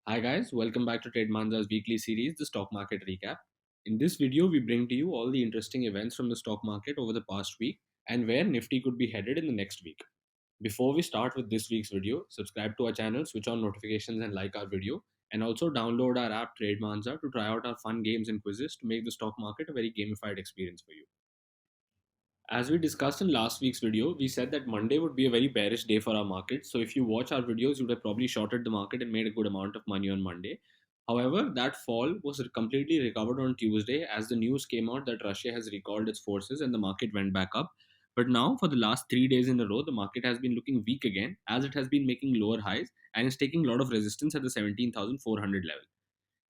Hi guys, welcome back to Trademanza's weekly series, the stock market recap. In this video, we bring to you all the interesting events from the stock market over the past week and where Nifty could be headed in the next week. Before we start with this week's video, subscribe to our channel, switch on notifications and like our video, and also download our app Trademanza to try out our fun games and quizzes to make the stock market a very gamified experience for you. As we discussed in last week's video, we said that Monday would be a very bearish day for our market. So if you watch our videos, you would have probably shorted the market and made a good amount of money on Monday. However, that fall was completely recovered on Tuesday as the news came out that Russia has recalled its forces and the market went back up. But now, for the last 3 days in a row, the market has been looking weak again as it has been making lower highs and is taking a lot of resistance at the 17,400 level.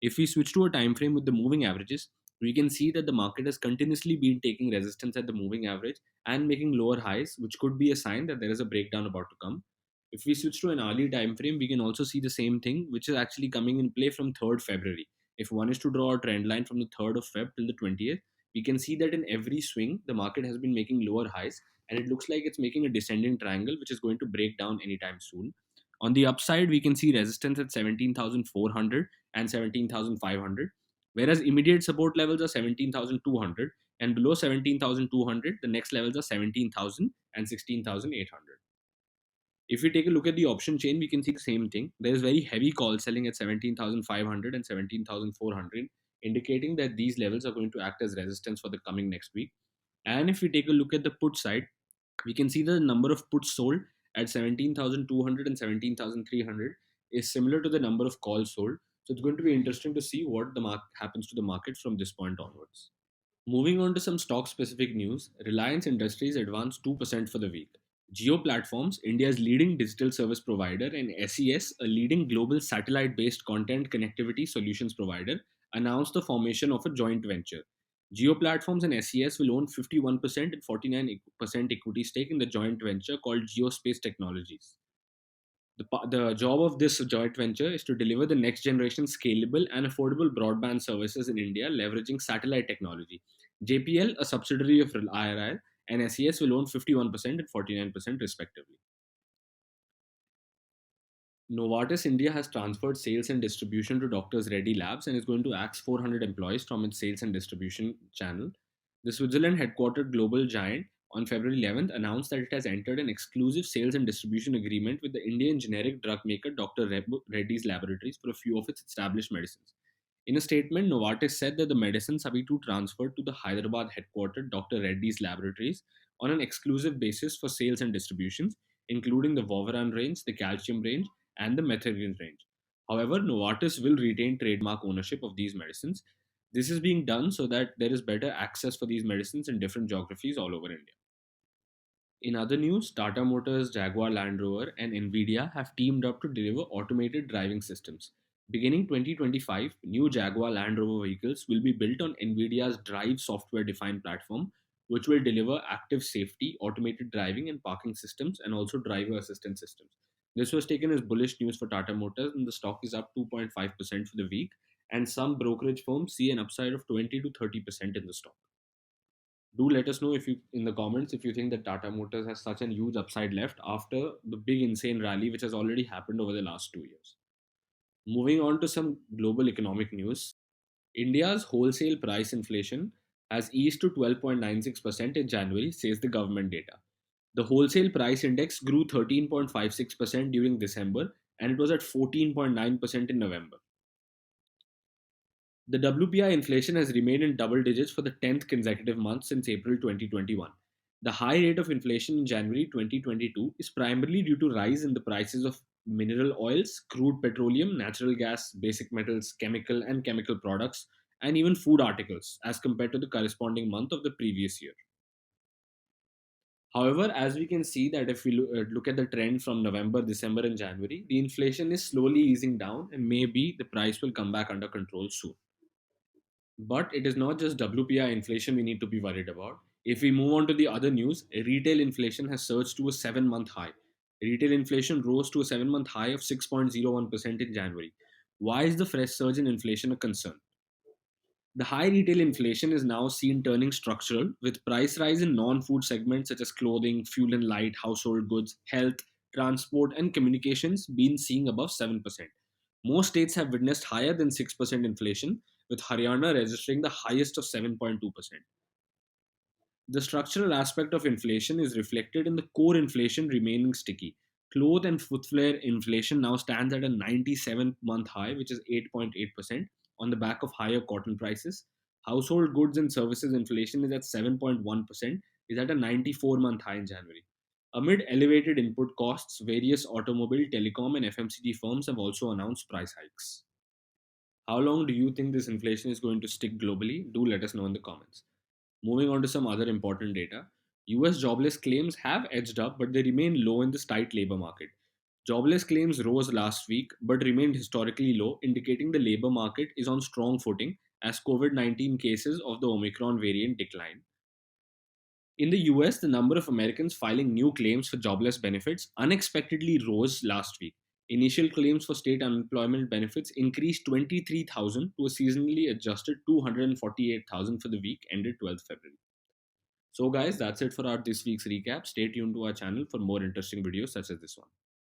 If we switch to a time frame with the moving averages, we can see that the market has continuously been taking resistance at the moving average and making lower highs, which could be a sign that there is a breakdown about to come. If we switch to an hourly time frame, we can also see the same thing, which is actually coming in play from 3rd February. If one is to draw a trend line from the 3rd of Feb till the 20th, we can see that in every swing, the market has been making lower highs and it looks like it's making a descending triangle, which is going to break down anytime soon. On the upside, we can see resistance at 17,400 and 17,500, whereas immediate support levels are 17,200 and below 17,200, the next levels are 17,000 and 16,800. If we take a look at the option chain, we can see the same thing. There is very heavy call selling at 17,500 and 17,400, indicating that these levels are going to act as resistance for the coming next week. And if we take a look at the put side, we can see the number of puts sold at 17,200 and 17,300 is similar to the number of calls sold. So it's going to be interesting to see what happens to the market from this point onwards. Moving on to some stock specific news, Reliance Industries advanced 2% for the week. Geo Platforms, India's leading digital service provider, and SES, a leading global satellite based content connectivity solutions provider, announced the formation of a joint venture. Geo Platforms and SES will own 51% and 49% equity stake in the joint venture called Geospace Technologies. The job of this joint venture is to deliver the next generation scalable and affordable broadband services in India leveraging satellite technology. JPL, a subsidiary of IRL, and SES will own 51% and 49% respectively. Novartis India has transferred sales and distribution to Doctors Reddy Labs and is going to axe 400 employees from its sales and distribution channel. The Switzerland headquartered global giant on February 11th announced that it has entered an exclusive sales and distribution agreement with the Indian generic drug maker Dr. Reddy's Laboratories for a few of its established medicines. In a statement, Novartis said that the medicines are being transferred to the Hyderabad headquartered Dr. Reddy's Laboratories on an exclusive basis for sales and distributions, including the Voveran range, the calcium range, and the methadone range. However, Novartis will retain trademark ownership of these medicines. This is being done so that there is better access for these medicines in different geographies all over India. In other news, Tata Motors, Jaguar Land Rover, and Nvidia have teamed up to deliver automated driving systems. Beginning 2025, new Jaguar Land Rover vehicles will be built on Nvidia's Drive software defined platform, which will deliver active safety, automated driving and parking systems, and also driver assistance systems. This was taken as bullish news for Tata Motors, and the stock is up 2.5% for the week. And some brokerage firms see an upside of 20 to 30% in the stock. Do let us know if you in the comments if you think that Tata Motors has such a huge upside left after the big insane rally which has already happened over the last 2 years. Moving on to some global economic news, India's wholesale price inflation has eased to 12.96% in January, says the government data. The wholesale price index grew 13.56% during December and it was at 14.9% in November. The WPI inflation has remained in double digits for the 10th consecutive month since April 2021. The high rate of inflation in January 2022 is primarily due to rise in the prices of mineral oils, crude petroleum, natural gas, basic metals, chemical and chemical products, and even food articles as compared to the corresponding month of the previous year. However, as we can see that if we look at the trend from November, December, and January, the inflation is slowly easing down and maybe the price will come back under control soon. But it is not just WPI inflation we need to be worried about. If we move on to the other news, retail inflation has surged to a 7 month high. Retail inflation rose to a 7 month high of 6.01% in January. Why is the fresh surge in inflation a concern? The high retail inflation is now seen turning structural, with price rise in non food segments such as clothing, fuel and light, household goods, health, transport, and communications being seen above 7%. Most states have witnessed higher than 6% inflation, with Haryana registering the highest of 7.2%. The structural aspect of inflation is reflected in the core inflation remaining sticky. Cloth and footwear inflation now stands at a 97-month high, which is 8.8%, on the back of higher cotton prices. Household goods and services inflation is at 7.1%, is at a 94-month high in January. Amid elevated input costs, various automobile, telecom, and FMCG firms have also announced price hikes. How long do you think this inflation is going to stick globally? Do let us know in the comments. Moving on to some other important data, US jobless claims have edged up, but they remain low in this tight labor market. Jobless claims rose last week but remained historically low, indicating the labor market is on strong footing as COVID 19 cases of the Omicron variant decline. In the US, the number of Americans filing new claims for jobless benefits unexpectedly rose last week. Initial claims for state unemployment benefits increased 23,000 to a seasonally adjusted 248,000 for the week ended 12th February. So, guys, that's it for our this week's recap. Stay tuned to our channel for more interesting videos such as this one.